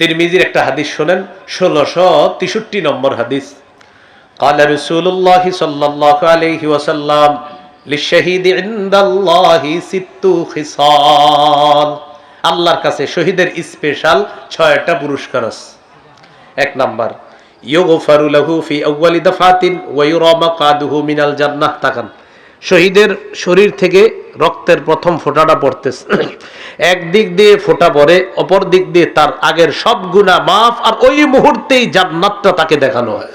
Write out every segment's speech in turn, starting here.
তিরমিজির একটা হাদিস শোনেন, 1663 নম্বর হাদিস। ক্বালা রাসূলুল্লাহ সাল্লাল্লাহু আলাইহি ওয়াসাল্লাম লিশ-শাহীদি ইনদাল্লাহি সিত্তু খিসাল। আল্লাহর কাছে শহীদের স্পেশাল 6টা পুরস্কার আছে। 1 নাম্বার, ইউগফারু লাহু ফি আউয়ালি দাফাতিন ওয়া ইউরা মাকাদুহু মিনাল জান্নাহ। তাকান, শহীদের শরীর থেকে রক্তের প্রথম ফোঁটাটা পড়তেছে, একদিক দিয়ে ফোঁটা পড়ে, অপর দিক দিয়ে তার আগের সব গুনাহ মাফ, আর ওই মুহূর্তেই জান্নাতটা তাকে দেখানো হয়।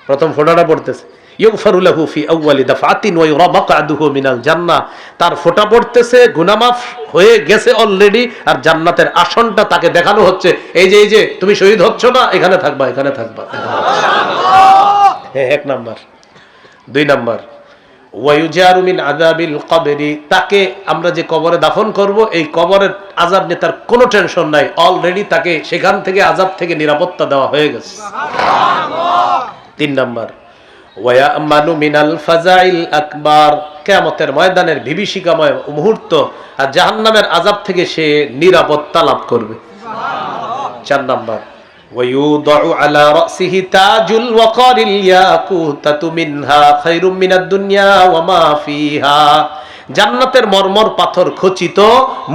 প্রথম ফোঁটাটা পড়তেছে, ইউগফারু লাহু ফি আউয়ালি দাফাতিন ওয়া ইউরা মাকাদুহু মিনাল জান্নাহ। তার ফোঁটা পড়তেছে, গুনাহ মাফ হয়ে গেছে অলরেডি, আর জান্নাতের আসনটা তাকে দেখানো হচ্ছে। এই যে তুমি শহীদ হচ্ছ না, এখানে থাকবা, এখানে থাকবা। হ্যাঁ, 1 নাম্বার। 2 নাম্বার, ওয়ায়ুজারু মিন আযাবিল কবরি। তাকে আমরা যে কবরে দাফন করব, এই কবরের আযাব নিয়ে তার কোনো টেনশন নাই, অলরেডি তাকে সেখান থেকে আযাব থেকে নিরাপত্তা দেওয়া হয়ে গেছে। সুবহানাল্লাহ। 3 নাম্বার, ওয়ায়ামানু মিনাল ফাজাইল আকবার। কিয়ামতের ময়দানের বিভীষিকাময় মুহূর্ত আর জাহান্নামের আযাব থেকে সে নিরাপত্তা লাভ করবে। সুবহানাল্লাহ। 4 নাম্বার, ওয়ায়ুদাউ আলা রাসিহি তাজুল ওয়াকারিল ইয়াকুতাতু মিনহা খায়রুম মিনাদ দুনিয়া ওয়া মা ফিহা। জান্নাতের মরমর পাথর খচিত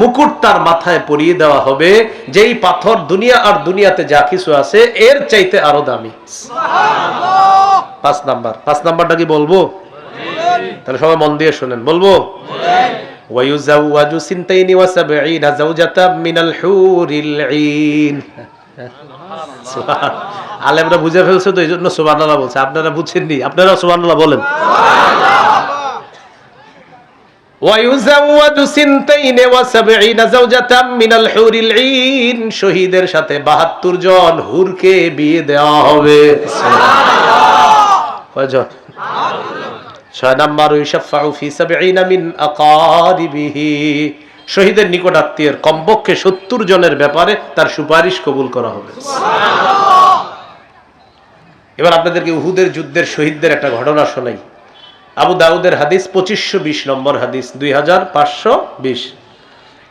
মুকুট তার মাথায় পরিয়ে দেওয়া হবে, যেই পাথর দুনিয়া আর দুনিয়াতে যা কিছু আছে এর চাইতে আরো দামি। সুবহানাল্লাহ। 5 নাম্বার। 5 নাম্বারটা কি বলবো? তাহলে সবাই মন দিয়ে শুনেন, বলবো? ওয়ায়ুজাওয়াজু সিনতাইনি ওয়া সাবঈনা যাওজাতাম মিনাল হুরিল ঈন। আলেমরা বুঝে ফেলছে তো, এই জন্য সুবহানাল্লাহ বলছে। আপনারা বুঝছেননি, আপনারা সুবহানাল্লাহ বলেন। ওয়ায়ুজাওয়াজু সিনতাইনি ওয়া সাবঈনা যাওজাতাম মিনাল হুরিল ঈন। শহীদের সাথে 72 জন হুরকে বিয়ে দেওয়া হবে। সুবহানাল্লাহ। কয়জন? 6 নাম্বার, ইউশাফাউ ফি 70 মিন আকারিবিহি। শহীদের নিকট আত্মীয়ের কমপক্ষে 70 জনের ব্যাপারে তার সুপারিশ কবুল করা হবে। সুবহানাল্লাহ। এবার আপনাদেরকে উহুদের যুদ্ধের শহীদদের একটা ঘটনা শোনাই। আবু দাউদের হাদিস 2520 নম্বর হাদিস, 2520।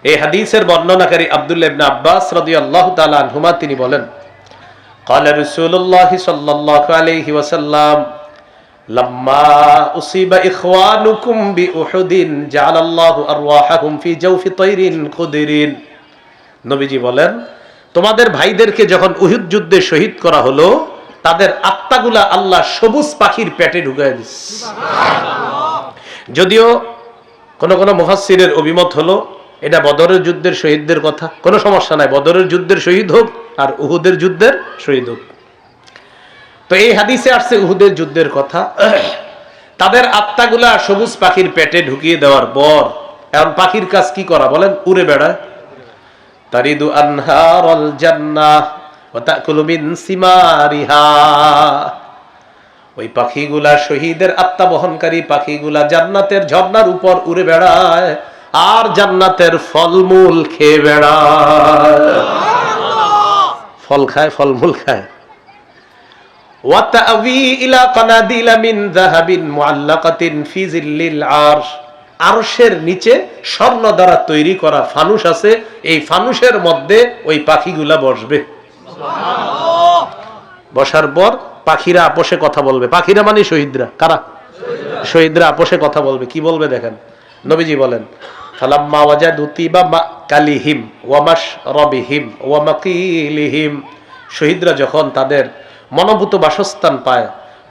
এই হাদিসের বর্ণনাকারী আব্দুল্লাহ ইবনে আব্বাস রাদিয়াল্লাহু তাআলা আনহুমা তিনি বলেন, ক্বালা রাসূলুল্লাহ সাল্লাল্লাহু আলাইহি ওয়াসাল্লাম লাম্মা উসিবা ইখওয়ানুকুম বিউহুদিন জাআলাল্লাহু আরওয়াহাহুম ফি জাওফি তায়রিন খুদরিন। নবীজি বলেন, তোমাদের ভাইদেরকে যখন উহুদ যুদ্ধে শহীদ করা হলো, তাদের আত্মাগুলা আল্লাহ সবুজ পাখির পেটে ঢুকায় দিয়েছে। সুবহানাল্লাহ। যদিও কোন কোন মুফাসসিরের অভিমত হলো এটা বদরের যুদ্ধের শহীদদের কথা, কোনো সমস্যা নাই, বদরের যুদ্ধের শহীদ হোক আর উহুদের যুদ্ধের শহীদ হোক। তো এই হাদিসে আসছে উহুদের যুদ্ধের কথা। তাদের আত্মাগুলা সবুজ পাখির পেটে ঢুকিয়ে দেওয়ার পর এখন পাখির কাজ কি করা বলেন? উড়ে বেড়ায়। তারিদু আনহারুল জান্নাহ ওয়া তাকুলু মিন সিমারিহা। ওই পাখিগুলা, শহীদের আত্মা বহনকারী পাখিগুলা জান্নাতের ঝর্ণার উপর উড়ে বেড়ায় আর জান্নাতের ফলমূল খেয়ে বেড়ায়। ফল খায়, ফলমূল খায়। ওয়াতাবি ইলা কানাদিলা মিন যাহাবিন মুআল্লাকাতিন ফি জিল্লিল আরশ। আরশের নিচে স্বর্ণ দ্বারা তৈরি করা ফানুস আছে, এই ফানুসের মধ্যে ওই পাখিগুলা বসবে। সুবহানাল্লাহ। বসার পর পাখিরা আপোষে কথা বলবে। পাখিরা মানে শহীদরা। কারা? শহীদরা আপোষে কথা বলবে। কি বলবে দেখেন, নবীজি বলেন, ফালাম্মা ওয়াজাদু তিবা মাকালিহিম ওয়া মাশরাবিহিম ওয়া মাকিলিহিম। শহীদরা যখন তাদের মনোভূত বাসস্থান পায়,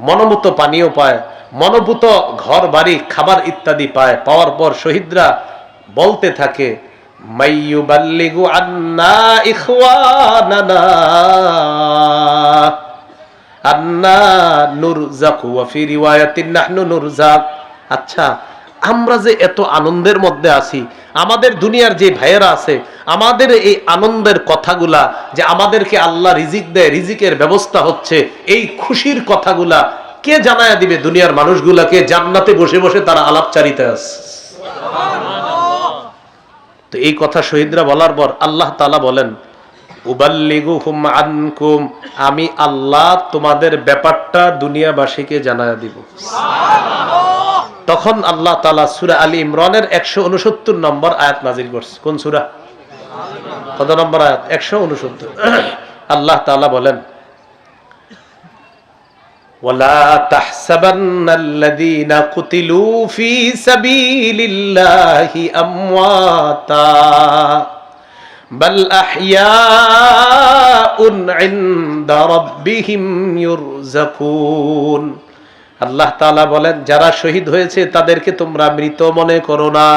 মনোভূত পানীয় পায়, মনোভূত ঘর বাড়ি খাবার ইত্যাদি পায়, পাওয়ার পর শহীদরা বলতে থাকে, মাইয়ুবাল্লিগু আন্না ইখওয়ানানা আন্না নুরজাকু ওয়া ফি রিওয়ায়াতিন নাহনু নুরজাক। আচ্ছা, আমরা যে এত আনন্দের মধ্যে আছি, আমাদের দুনিয়ার যে ভাইয়েরা আছে, আমাদের এই আনন্দের কথাগুলা যে আমাদেরকে আল্লাহ রিজিক দেয়, রিজিকের ব্যবস্থা হচ্ছে, এই খুশির কথাগুলা কে জানায়া দিবে দুনিয়ার মানুষগুলাকে? জান্নাতে বসে বসে তারা আলাপচারিতা আছে। তো এই কথা শহীদরা বলার পর আল্লাহ তাআলা বলেন, উবাল্লিগুহুম আনকুম, আমি আল্লাহ তোমাদের ব্যাপারটা দুনিয়াবাসীকে জানায়া দিব। তখন আল্লাহ তাআলা সূরা আলী ইমরানের 169 নম্বর আয়াত নাযিল করছে। কোন সূরা? কত নম্বর আয়াত? 169। আল্লাহ তাআলা বলেন, ওয়ালা তাহসাবান্নাল্লাযীনা কুতিলু ফী সাবীলিল্লাহি আমওয়াতা বাল আহইয়াউন ইনদা রাব্বিহিম ইউরযাকুন। আল্লাহ তাআলা বলেন, যারা শহীদ হয়েছে তাদেরকে তোমরা মৃত মনে করো না,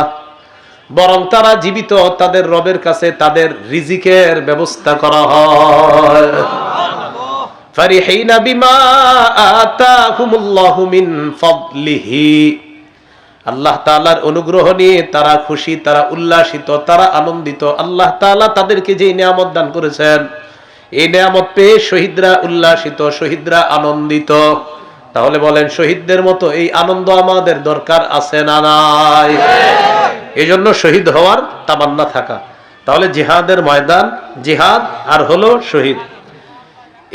বরং তারা জীবিত, তাদের রবের কাছে তাদের রিজিকের ব্যবস্থা করা হয়। ফারিহিনা বিমা আতাহুমুল্লাহু মিন ফাদলিহি, আল্লাহ তাআলার অনুগ্রহ নিয়ে তারা খুশি, তারা উল্লাসিত, তারা আনন্দিত। আল্লাহ তাআলা তাদেরকে যে নিয়ামত দান করেছেন, এই নিয়ামত পেয়ে শহীদরা উল্লাসিত, শহীদরা আনন্দিত। তাহলে বলেন, শহীদদের মতো এই আনন্দ আমাদের দরকার আছে না নাই? এই জন্য শহীদ হওয়ার তামান্না থাকা। তাহলে জিহাদের ময়দান, জিহাদ আর হলো শহীদ।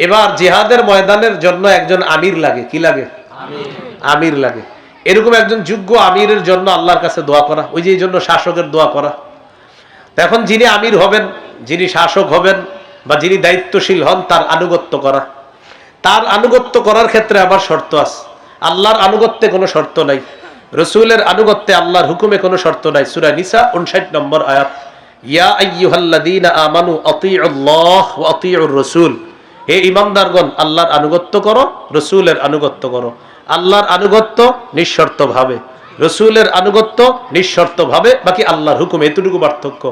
এবার জিহাদের ময়দানের জন্য একজন আমির লাগে। কি লাগে? আমির লাগে। এরকম একজন যোগ্য আমিরের জন্য আল্লাহর কাছে দোয়া করা, ওই যে এই জন্য শাসকের দোয়া করা। এখন যিনি আমির হবেন, যিনি শাসক হবেন বা যিনি দায়িত্বশীল হন, তার আনুগত্য করা। তার আনুগত্য করার ক্ষেত্রে আবার শর্ত আছে। আল্লাহর আনুগত্যে কোনো শর্ত নাই, রাসূলের আনুগত্যে, আল্লাহর হুকুমে কোনো শর্ত নাই। সূরা নিসা 59 নম্বর আয়াত, ইয়া আইয়ুহাল্লাযীনা আমানু আতিউল্লাহ ওয়া আতিউর রাসূল, হে ঈমানদারগণ, আল্লাহর আনুগত্য করো, রাসূলের আনুগত্য করো। আল্লাহর আনুগত্য নিঃশর্তভাবে, রাসূলের আনুগত্য নিঃশর্তভাবে, বাকি আল্লাহর হুকুম, এতটুকু পার্থক্য।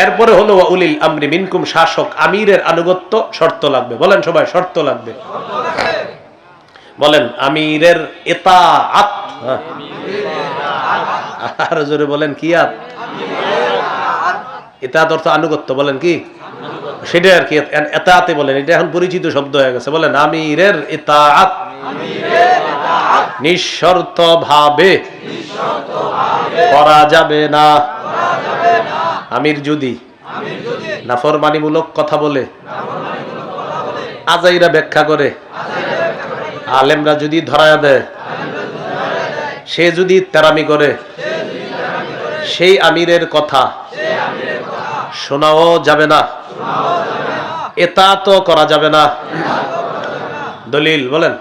এরপরে হলো ওয়া উলিল আমরি মিনকুম, শাসক আমিরের আনুগত্য শর্ত লাগবে। বলেন সবাই, শর্ত লাগবে। বলেন আমিরের ইতাআত, আর জোরে বলেন কি? ইতাআত অর্থ আনুগত্য। বলেন কি? সেটা আর কি ইতাআতে বলেন, এটা এখন পরিচিত শব্দ হয়ে গেছে। বলেন আমিরের ইতাআত, নিঃশর্ত ভাবে করা যাবে না। আমির যদি নাফরমানিমূলক কথা বলে, আজাইরা ব্যাখ্যা করে, আলেমরা যদি ধরায়া দেয়, সে যদি তেরামি করে, সেই আমিরের কথা শোনাও যাবে না, ইতাআতও করা যাবে না। দলিল বলেন,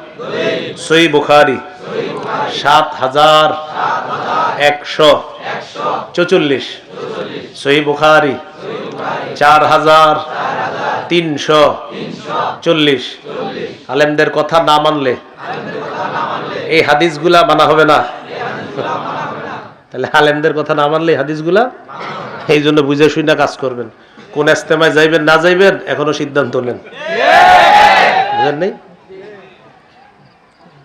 সহিহ বুখারী 7144, সহিহ বুখারী 4340। আলেমদের কথা না মানলে এই হাদিসগুলা মানা হবে না। তাহলে আলেমদের কথা না মানলে হাদিসগুলা, এই জন্য বুঝে শুনে কাজ করবেন। কোন ইস্তেমায় যাইবেন না যাইবেন এখনো সিদ্ধান্ত নেন, বুঝেন নাই?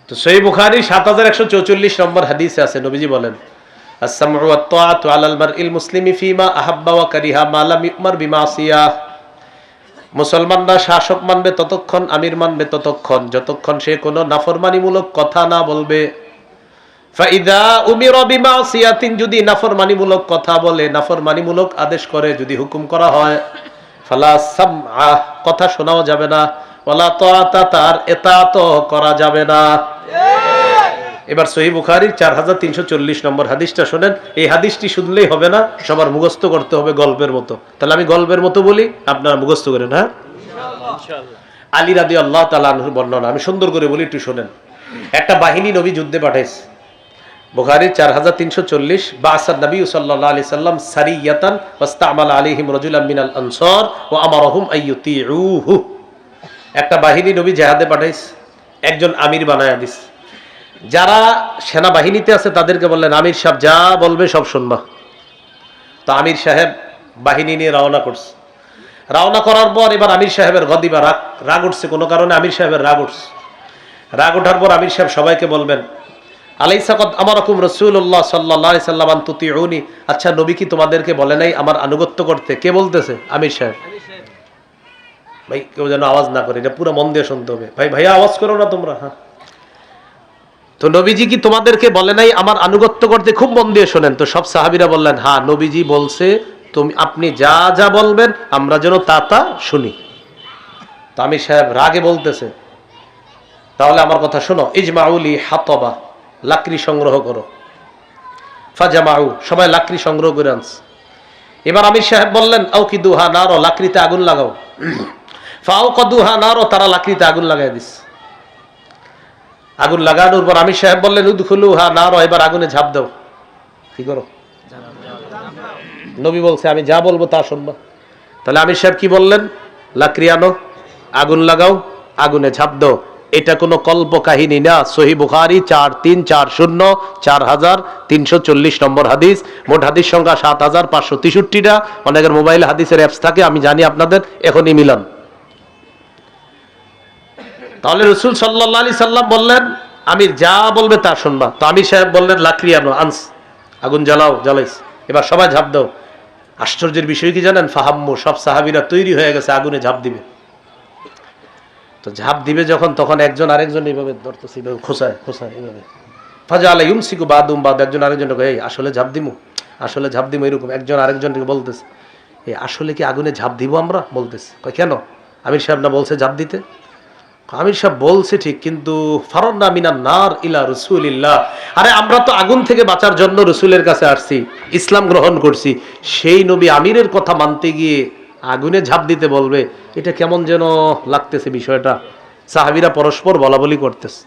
তো সহিহ বুখারী 7144 নম্বর হাদিসে আছে, নবীজি বলেন, আস-সামউ ওয়াত তাআতু আলাল মারইল মুসলিমি ফিমা আহাব্বা ওয়া কারিহা মা লাম ইউমার বিমাসিয়াহ। মুসলমানরা শাসক মানবে ততক্ষণ, আমির মানবে ততক্ষণ, যতক্ষণ সে কোনো নাফরমানিমূলক কথা না বলবে। ফাইদা উমিরা বিমাসিয়াতিন, যদি নাফরমানিমূলক কথা বলে, নাফরমানিমূলক আদেশ করে, যদি হুকুম করা হয়, ফালা সামআ, কথা শোনাও যাবে না, ওয়ালা তাআতা, তার ইতাআত করা যাবে না। এবার সহিহ বুখারীর 4340 নম্বর হাদিসটা শুনেন। এই হাদিসটি শুনলেই হবে না, সবার মুখস্থ করতে হবে গল্পের মতো। তাহলে আমি গল্পের মতো বলি, আপনারা মুখস্থ করেন। হ্যাঁ, ইনশাআল্লাহ। আলী রাদিয়াল্লাহু তাআলা আনহুর বর্ণনা, আমি সুন্দর করে বলি, একটু শুনেন। একটা বাহিনী নবী যুদ্ধে পাঠাইছে। বুখারী 4340, বাআসান নবী সাল্লাল্লাহু আলাইহি সাল্লাম সারিয়াতান ওয়াস্তামালা আলাইহিম রাজুলাম মিনাল আনসার ওয়া আমারহুম আইয়ুতিউহু। একটা বাহিনী নবী জিহাদে পাঠাইছে, একজন আমির বানায়া দিছে। যারা সেনাবাহিনীতে আছে তাদেরকে বললেন, আমির সাহেব যা বলবে সব শুনবা। তো আমির সাহেব বাহিনী নিয়ে রওনা করছে। রওনা করার পর এবার আমির সাহেবের গদিবা, রাগ উঠছে, কোনো কারণে আমির সাহেবের রাগ উঠছে। রাগ ওঠার পর আমির সাহেব সবাইকে বলবেন, আলাইসা কদ আমারাকুম রাসূলুল্লাহ সাল্লাল্লাহু আলাইহি সাল্লাম আন তুতিউনি, আচ্ছা নবী কি তোমাদেরকে বলে নাই আমার আনুগত্য করতে? কে বলতেছে? আমির সাহেব। ভাই কেউ যেন আওয়াজ না করে, এটা পুরো মন দিয়ে শুনতে হবে। ভাইয়া আওয়াজ করো না তোমরা। হ্যাঁ, তো নবীজি কি তোমাদেরকে বলে নাই আমার আনুগত্য করতে? খুব মন দিয়ে শোনেন। তো সব সাহাবীরা বললেন, হ্যাঁ নবীজি বলছে, আপনি যা যা বলবেন আমরা যেন তা তা শুনি। তো আমির সাহেব রাগে বলতেছে, তাহলে আমার কথা শোনো, ইজমাউলি হাতবা, লাকড়ি সংগ্রহ করো। ফাজামাউ, সবাই লাকড়ি সংগ্রহ করে আনছে। এবার আমির সাহেব বললেন আউকিদুহা নারো, লাকড়িতে আগুন লাগাও। ফাউকাদুহা নারো, তারা লাকড়িতে আগুন লাগাই দিস। আগুন লাগানোর পর আমির সাহেব বললেন উদখুলুহা নারো, এবার আগুনে ঝাঁপ দাও। কি করো? নবী বলছে আমি যা বলবো তা শুনবা। তাহলে আমির সাহেব কি বললেন? লাকড়ি আনো, আগুন লাগাও, আগুনে ঝাঁপ দাও। এটা কোনো কল্প কাহিনী না। সহিহ বুখারী 4340 4340 নম্বর হাদিস। মোট হাদিস সংখ্যা 7563টা। অনেকের মোবাইলে হাদিসের অ্যাপস থাকে, আমি জানি আপনাদের, এখনই মিলান। তাহলে রাসূল সাল্লাল্লাহু আলাইহি সাল্লাম বললেন আমির যা বলবে তা শুনবা। তো আমির সাহেব বললেন লাকড়ি আনো, আনস, আগুন জ্বালাও, জ্বালাইস, এবার সবাই ঝাঁপ দাও। আশ্চর্যের বিষয় কি জানেন? ফাহাম্মু, সব সাহাবীরা তৈরি হয়ে গেছে আগুনে ঝাঁপ দিবে। তো ঝাঁপ দিবে যখন, তখন একজন আরেকজন এইভাবে ধরতেছে, এইভাবে খোসায় খোসায় এইভাবে। ফাজালা ইউমসিকু বাদুম বাদ, একজন আরেকজনকে এই আসলে ঝাঁপ দিমু, আসলে ঝাঁপ দিমু, এরকম একজন আরেকজনকে বলতেছে এই আসলে কি আগুনে ঝাঁপ দিব আমরা? বলতেছে। কয় কেন? আমির সাহেব না বলছে ঝাঁপ দিতে? আমির সাহেব বলছে ঠিক, কিন্তু ফারান্না মিনান নার ইলা রাসূলিল্লাহ, আরে আমরা তো আগুন থেকে বাঁচার জন্য রাসূলের কাছে আসছি, ইসলাম গ্রহণ করছি, সেই নবী আমিরের কথা মানতে গিয়ে আগুনে ঝাঁপ দিতে বলবে, এটা কেমন যেন লাগতেছে বিষয়টা। সাহাবীরা পরস্পর বলাবলি করতেছে।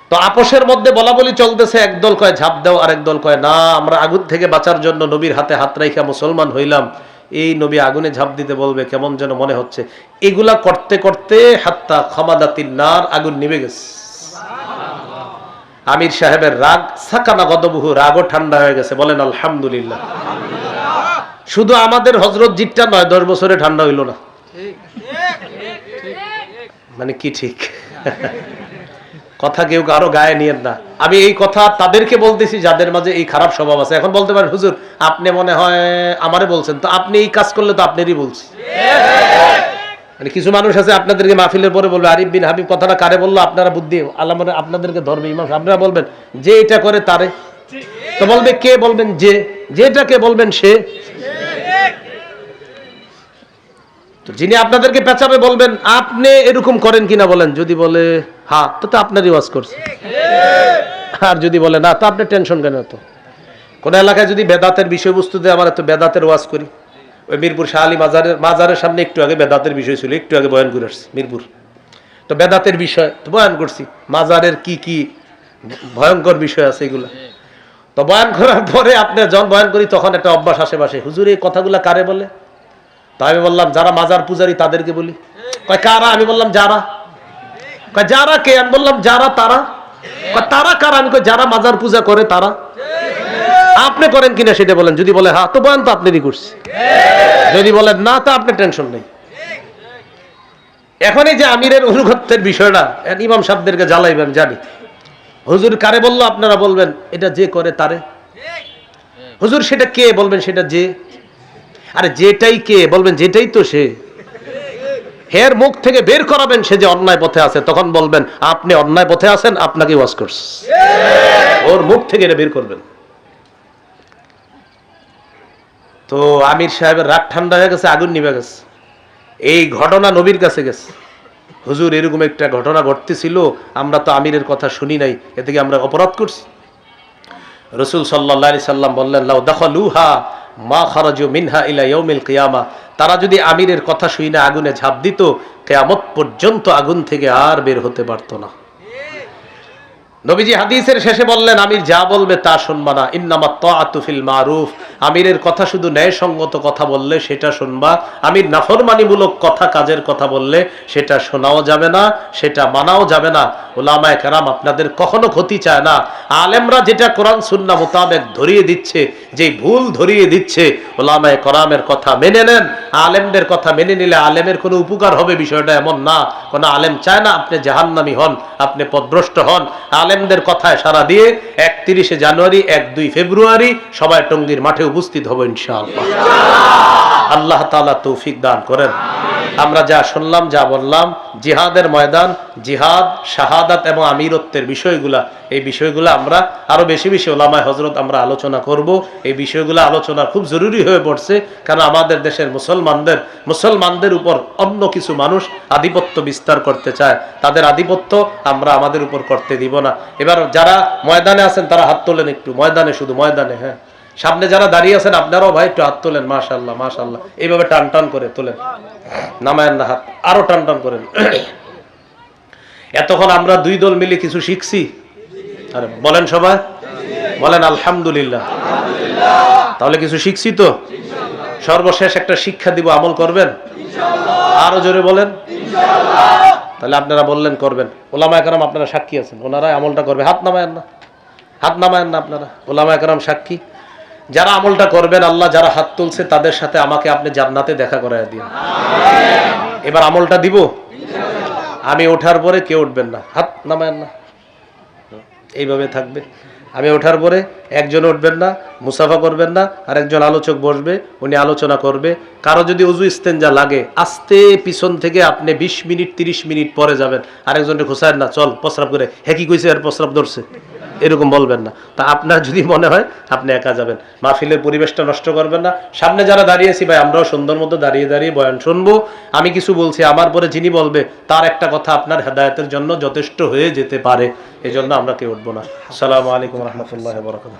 তো আপোষের মধ্যে বলাবলি চলতেছে, একদল কয় ঝাঁপ দাও, আরেক দল কয় না, আমরা আগুন থেকে বাঁচার জন্য নবীর হাতে হাত রাইখা মুসলমান হইলাম, এই নবী আগুনে ঝাঁপ দিতে বলবে কেমন যেন মনে হচ্ছে। এগুলা করতে করতে হাত্তা খামাদাতিন নার, আগুন নিভে গেছে। আমির সাহেবের রাগ, সাকানা গদবহু, রাগও ঠান্ডা হয়ে গেছে। বলেন আলহামদুলিল্লাহ। শুধু আমাদের হযরত জিটটা নয়, 10 বছরে ঠান্ডা হইল না। মানে কি ঠিক কথা কেউ কারো গায়ে নিয়েন না। আমি এই কথা তাদেরকে বলতেছি যাদের মাঝে এই খারাপ স্বভাব আছে। এখন বলতে পারেন হুজুর আপনি মনে হয় আমারে বলছেন, তো আপনি এই কাজ করলে তো আপনারই বলছি। মানে কিছু মানুষ আছে আপনাদেরকে মাহফিলের পরে বলবে আরিফ বিন হাবিব কথাটা কারে বললো, আপনারা বুদ্ধি আল্লাহ মানে আপনাদেরকে ধরবে ইমাম, আপনারা বলবেন যে এটা করে তারে, তো বলবে কে? বলবেন যে, যেটাকে বলবেন সে। তো যিনি আপনাদেরকে পেঁচাবে বলবেন আপনি এরকম করেন কিনা, বলেন যদি বলে হ্যাঁ, তো আপনারই ওয়াজ করছে। আর যদি বলে না, তো আপনি টেনশন কেন? তো কোন এলাকায় যদি বেদাতের বিষয়বস্তু দিয়ে আমার এত বেদাতের ওয়াজ করি, ওই মিরপুর শাহ আলী মাজারের সামনে একটু আগে বেদাতের বিষয় ছিল, একটু আগে বয়ান করে আসছি মিরপুর। তো বেদাতের বিষয় তো বয়ান করছি, মাজারের কি কি ভয়ঙ্কর বিষয় আছে এগুলা। তো বয়ান করার পরে আপনি যখন বয়ান করি তখন একটা অভ্যাস আশেপাশে, হুজুর এই কথাগুলা কারে বলে? তো আমি বললাম যারা মাজার পূজারী তাদেরকে বলি। কয় কারা? আমি বললাম যারা। কয় যারা কে? আমি বললাম যারা। তারা? কয় তারা কারা? আমি কই যারা মাজার পূজা করে তারা। আপনি করেন কিনা সেটা বলেন। যদি বলে হ্যাঁ, তো বয়ান তো আপনারই করছি। যদি বলেন না, তো আপনি টেনশন নেই। এখন এই যে আমিরের অনুগত্যের বিষয়টা ইমাম সাহেবদেরকে জ্বালাইবেন জানি। হুজুর কারে বললো? আপনারা বলবেন এটা যে করে তারে। হুজুর সেটা কে? বলবেন সেটা যে। আরে যেটাই কে? বলবেন যেটাই তো সে। হের মুখ থেকে বের করাবেন সে যে অন্যায় পথে আছে, তখন বলবেন আপনি অন্যায় পথে আছেন, আপনাকে ওয়াজ করছে। ওর মুখ থেকে এটা বের করবেন। তো আমির সাহেবের রাগ ঠান্ডা হয়ে গেছে, আগুন নিভে গেছে। এই ঘটনা নবীর কাছে গেছে, হুজুর এরকম একটা ঘটনা ঘটতেছিল, আমরা তো আমিরের কথা শুনি নাই, এ থেকে আমরা অপরাধ করছি। রাসূল সাল্লাল্লাহু আলাইহি সাল্লাম বললেন লাউ দাখালুহা মা খারাজু মিনহা ইলা ইয়াউমিল কিয়ামা, তারা যদি আমিরের কথা শুই না আগুনে ঝাঁপ দিত, কিয়ামত পর্যন্ত আগুন থেকে আর বের হতে পারতো না। নবীজি হাদিসের শেষে বললেন আমির যা বলবে তা শুনবা না, ইন্নামাত তাআতু ফিল মারুফ, আমিরের কথা শুধু ন্যায়সঙ্গত কথা বললে সেটা শুনবা, আমির নাফরমানিমূলক কথা কাজের কথা বললে সেটা শোনাও যাবে না, সেটা মানাও যাবে না। উলামায়ে কেরাম আপনাদের কখনো ক্ষতি চায় না। আলেমরা যেটা কোরআন সুন্নাহ মোতাবেক ধরিয়ে দিচ্ছে, যে ভুল ধরিয়ে দিচ্ছে, উলামায়ে কেরামের কথা মেনে নেন। আলেমদের কথা মেনে নিলে আলেমের কোনো উপকার হবে বিষয়টা এমন না। কোনো আলেম চায় না আপনি জাহান্নামী হন, আপনি পথভ্রষ্ট হন। আলেমদের কথায় সারা দিয়ে 31শে জানুয়ারি 1-2 ফেব্রুয়ারি সবাই টঙ্গীর মাঠে উপস্থিত হব ইনশাআল্লাহ। আল্লাহ তাআলা তৌফিক দান করেন। আমরা যা শুনলাম, যা বললাম, জিহাদের ময়দান, জিহাদ, শাহাদাত এবং আমিরত্বের বিষয়গুলা, এই বিষয়গুলো আমরা আরো বেশি বেশি ওলামায়ে হযরত আমরা আলোচনা করব। এই বিষয়গুলো আলোচনা খুব জরুরি হয়ে পড়ছে, কারণ আমাদের দেশের মুসলমানদের উপর অন্য কিছু মানুষ আধিপত্য বিস্তার করতে চায়। তাদের আধিপত্য আমরা আমাদের উপর করতে দিব না। এবার যারা ময়দানে আছেন তারা হাত তোলেন একটু, ময়দানে, শুধু ময়দানে। হ্যাঁ, সামনে যারা দাঁড়িয়ে আছেন আপনারাও ভাই একটু হাত তোলেন, মাশাআল্লাহ মাশাআল্লাহ, এইভাবে টান টান করে তোলেন, নামায়েন না হাত, আরো টান টান করেন। এতক্ষণ আমরা দুই দল মিলে কিছু শিখছি, আরে বলেন সবাই, বলেন আলহামদুলিল্লাহ। তাহলে কিছু শিখছি তো, সর্বশেষ একটা শিক্ষা দিব, আমল করবেন আরো জোরে বলেন। তাহলে আপনারা বললেন করবেন, ওলামায়ে কেরাম আপনারা সাক্ষী আছেন, ওনারা আমলটা করবে। হাত নামায়েন না, হাত নামায়েন না আপনারা, ওলামায়ে কেরাম সাক্ষী। যারা আমলটা করবেন, আল্লাহ যারা হাত তুলছে তাদের সাথে আমাকে আপনি জান্নাতে দেখা করায় দিন। এবার আমলটা দিব, আমি ওঠার পরে কেউ উঠবেন না, হাত নামায়েন না, এইভাবে থাকবে। আমি ওঠার পরে একজন উঠবেন না, মুসাফা করবেন না, আর একজন আলোচক বসবে, উনি আলোচনা করবে। কারো যদি উজু ইস্তেঞ্জা লাগে, আস্তে পিছন থেকে আপনি 20 মিনিট 30 মিনিট পরে যাবেন, আরেকজনকে খোঁচায়েন না, চল প্রস্রাব করে, হ্যাঁ কি কইছে আর প্রস্রাব ধরছে, এরকম বলবেন না। তা আপনার যদি মনে হয় আপনি একা যাবেন, মাহফিলের পরিবেশটা নষ্ট করবেন না। সামনে যারা দাঁড়িয়েছি ভাই, আমরাও সুন্দর মতো দাঁড়িয়ে দাঁড়িয়ে বয়ান শুনবো। আমি কিছু বলছি, আমার পরে যিনি বলবে তার একটা কথা আপনার হেদায়েতের জন্য যথেষ্ট হয়ে যেতে পারে, এই জন্য আমরা কেউ উঠবো না। আসসালামু আলাইকুম রহমতুল্লাহ বরকাতুহু।